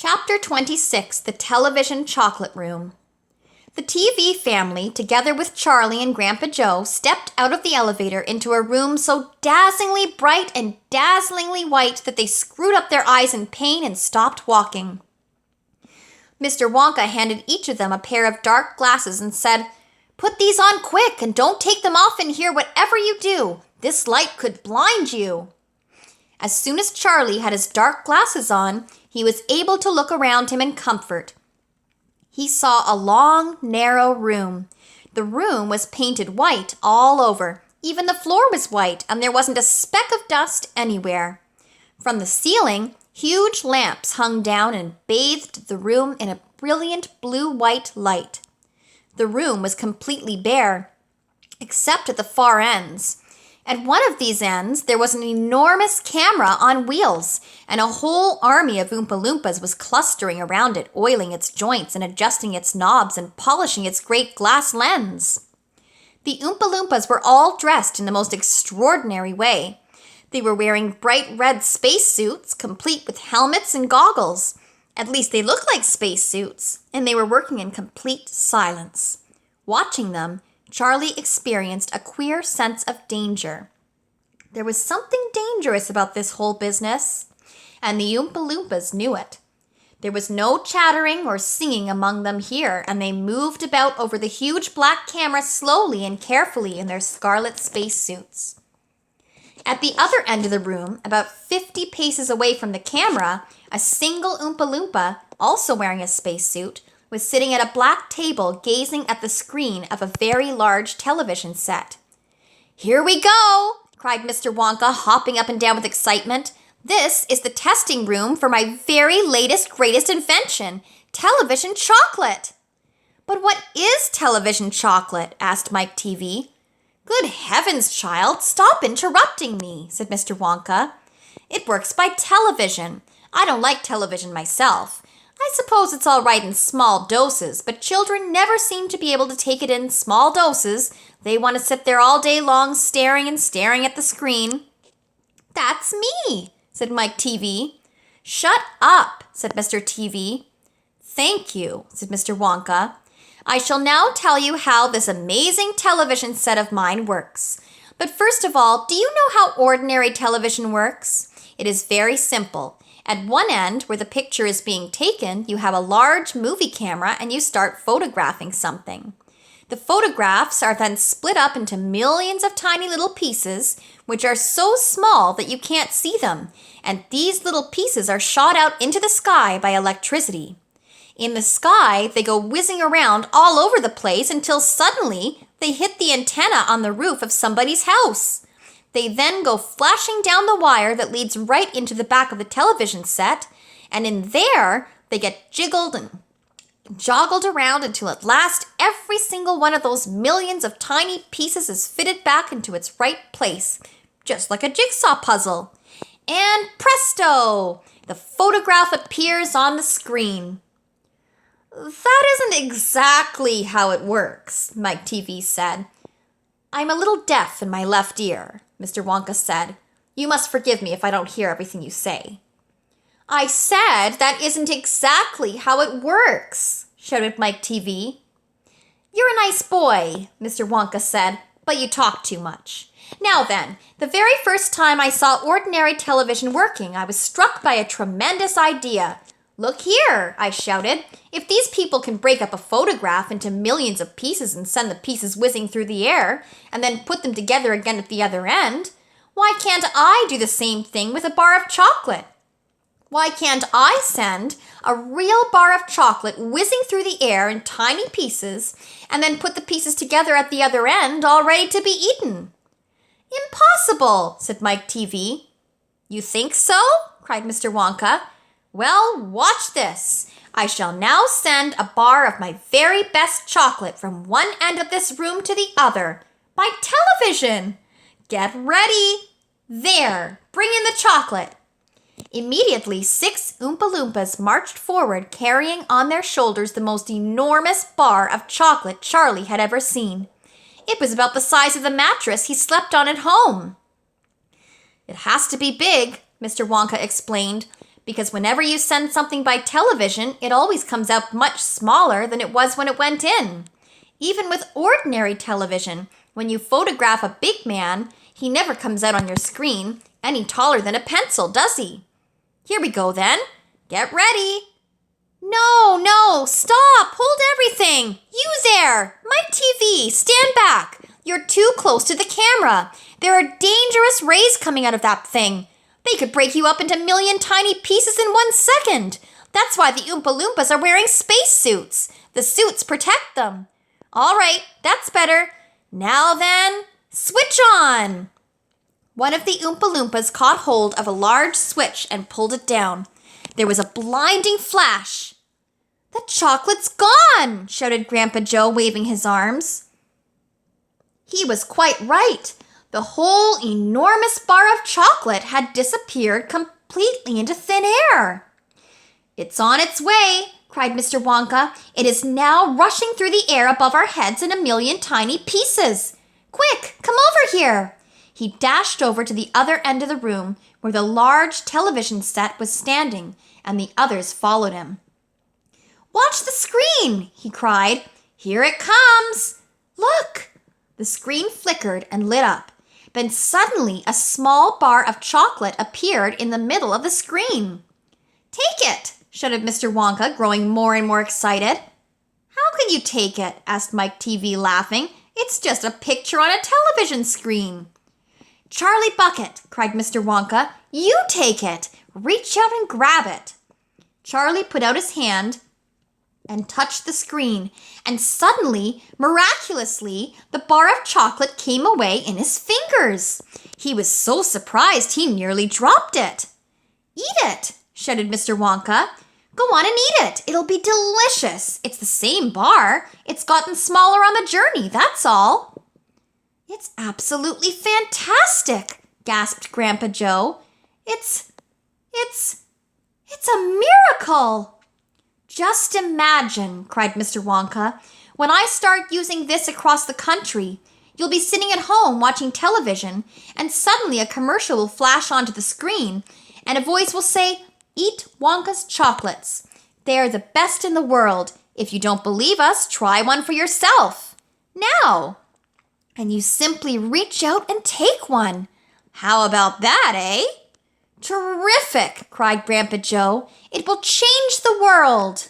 Chapter 26, The Television Chocolate Room. The TV family, together with Charlie and Grandpa Joe, stepped out of the elevator into a room so dazzlingly bright and dazzlingly white that they screwed up their eyes in pain and stopped walking. Mr. Wonka handed each of them a pair of dark glasses and said, "Put these on quick and don't take them off in here whatever you do. This light could blind you." As soon as Charlie had his dark glasses on, he was able to look around him in comfort. He saw a long, narrow room. The room was painted white all over. Even the floor was white, and there wasn't a speck of dust anywhere. From the ceiling, huge lamps hung down and bathed the room in a brilliant blue-white light. The room was completely bare, except at the far ends. At one of these ends, there was an enormous camera on wheels, and a whole army of Oompa Loompas was clustering around it, oiling its joints and adjusting its knobs and polishing its great glass lens. The Oompa Loompas were all dressed in the most extraordinary way. They were wearing bright red spacesuits, complete with helmets and goggles. At least they looked like spacesuits, and they were working in complete silence. Watching them, Charlie experienced a queer sense of danger. There was something dangerous about this whole business, and the Oompa Loompas knew it. There was no chattering or singing among them here, and they moved about over the huge black camera slowly and carefully in their scarlet spacesuits. At the other end of the room, about 50 paces away from the camera, a single Oompa Loompa, also wearing a spacesuit, was sitting at a black table gazing at the screen of a very large television set. "Here we go!" cried Mr. Wonka, hopping up and down with excitement. "This is the testing room for my very latest, greatest invention, television chocolate." "But what is television chocolate?" asked Mike TV. "Good heavens, child, stop interrupting me," said Mr. Wonka. "It works by television. I don't like television myself. I suppose it's all right in small doses, but children never seem to be able to take it in small doses. They want to sit there all day long staring and staring at the screen." "That's me," said Mike TV. "Shut up," said Mr. TV. "Thank you," said Mr. Wonka. "I shall now tell you how this amazing television set of mine works. But first of all, do you know how ordinary television works? It is very simple. At one end, where the picture is being taken, you have a large movie camera and you start photographing something. The photographs are then split up into millions of tiny little pieces, which are so small that you can't see them, and these little pieces are shot out into the sky by electricity. In the sky, they go whizzing around all over the place until suddenly they hit the antenna on the roof of somebody's house. They then go flashing down the wire that leads right into the back of the television set, and in there, they get jiggled and joggled around until at last every single one of those millions of tiny pieces is fitted back into its right place, just like a jigsaw puzzle. And presto! The photograph appears on the screen." "That isn't exactly how it works," Mike TV said. "I'm a little deaf in my left ear," Mr. Wonka said. "You must forgive me if I don't hear everything you say." "I said that isn't exactly how it works," shouted Mike TV. "You're a nice boy," Mr. Wonka said, "but you talk too much. Now then, the very first time I saw ordinary television working, I was struck by a tremendous idea. 'Look here,' I shouted. 'If these people can break up a photograph into millions of pieces and send the pieces whizzing through the air, and then put them together again at the other end, why can't I do the same thing with a bar of chocolate? Why can't I send a real bar of chocolate whizzing through the air in tiny pieces, and then put the pieces together at the other end, all ready to be eaten?' "Impossible," said Mike TV. "You think so?" cried Mr. Wonka. "Well, watch this. I shall now send a bar of my very best chocolate from one end of this room to the other, by television. Get ready. There, bring in the chocolate." Immediately, 6 Oompa Loompas marched forward, carrying on their shoulders the most enormous bar of chocolate Charlie had ever seen. It was about the size of the mattress he slept on at home. "It has to be big," Mr. Wonka explained, because whenever you send something by television, it always comes out much smaller than it was when it went in. Even with ordinary television, when you photograph a big man, he never comes out on your screen any taller than a pencil, does he? Here we go then. Get ready. No, stop, hold everything. You there, my TV, stand back. You're too close to the camera. There are dangerous rays coming out of that thing. They could break you up into a million tiny pieces in 1 second. That's why the Oompa Loompas are wearing spacesuits. The suits protect them. All right, that's better. Now then, switch on. One of the Oompa Loompas caught hold of a large switch and pulled it down. There was a blinding flash. The chocolate's gone, shouted Grandpa Joe, waving his arms. He was quite right. The whole enormous bar of chocolate had disappeared completely into thin air. It's on its way, cried Mr. Wonka. It is now rushing through the air above our heads in a million tiny pieces. Quick, come over here. He dashed over to the other end of the room where the large television set was standing, and the others followed him. Watch the screen, he cried. Here it comes. Look. The screen flickered and lit up. Then suddenly a small bar of chocolate appeared in the middle of the screen. Take it, shouted Mr. Wonka, growing more and more excited. How can you take it? Asked Mike TV, laughing. It's just a picture on a television screen. Charlie Bucket, cried Mr. Wonka, you take it. Reach out and grab it. Charlie put out his hand and touched the screen, and suddenly, miraculously, the bar of chocolate came away in his fingers. He was so surprised he nearly dropped it. Eat it, shouted Mr. Wonka. Go on and eat it. It'll be delicious. It's the same bar. It's gotten smaller on the journey, that's all. It's absolutely fantastic, gasped Grandpa Joe. It's a miracle. Just imagine, cried Mr. Wonka, when I start using this across the country, you'll be sitting at home watching television, and suddenly a commercial will flash onto the screen, and a voice will say, Eat Wonka's chocolates. They are the best in the world. If you don't believe us, try one for yourself. Now. And you simply reach out and take one. How about that, eh? Terrific, cried Grandpa Joe. It will change the world.